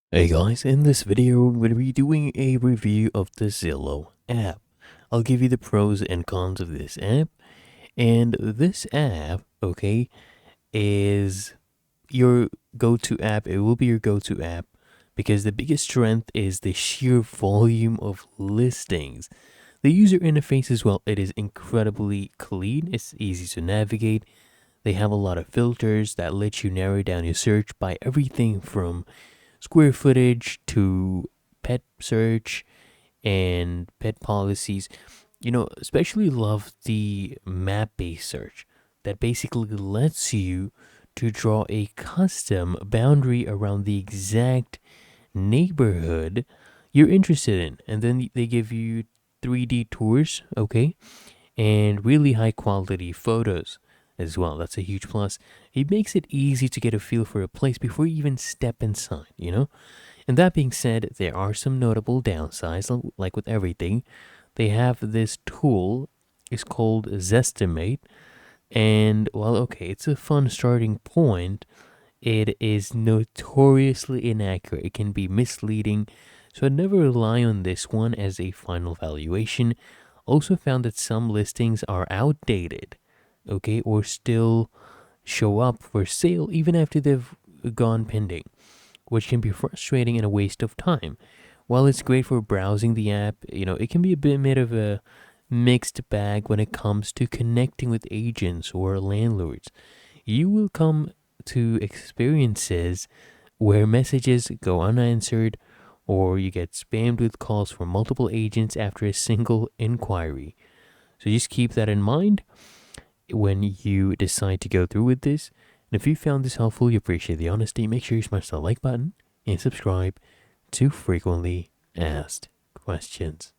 Hey guys, in this video I'm going to be doing a review of the Zillow app. I'll give you the pros and cons of this app. And this app, okay, is your go-to app. It will be your go-to app because the biggest strength is the sheer volume of listings. The user interface as well, it is incredibly clean. It's easy to navigate. They have a lot of filters that let you narrow down your search by everything from square footage to pet search and pet policies. Especially love the map based search that basically lets you to draw a custom boundary around the exact neighborhood you're interested in. And then they give you 3D tours, okay? And really high quality photos as well. That's a huge plus. It makes it easy to get a feel for a place before you even step inside. And that being said, there are some notable downsides, like with everything. They have this tool, it's called Zestimate, and well, okay, it's a fun starting point. It is notoriously inaccurate. It can be misleading, so I'd never rely on this one as a final valuation. Also found that some listings are outdated, okay, or still show up for sale even after they've gone pending, which can be frustrating and a waste of time. While it's great for browsing the app, it can be a bit of a mixed bag when it comes to connecting with agents or landlords. You will come to experiences where messages go unanswered or you get spammed with calls from multiple agents after a single inquiry. So just keep that in mind when you decide to go through with this. And if you found this helpful, you appreciate the honesty, make sure you smash the like button and subscribe to frequently asked questions.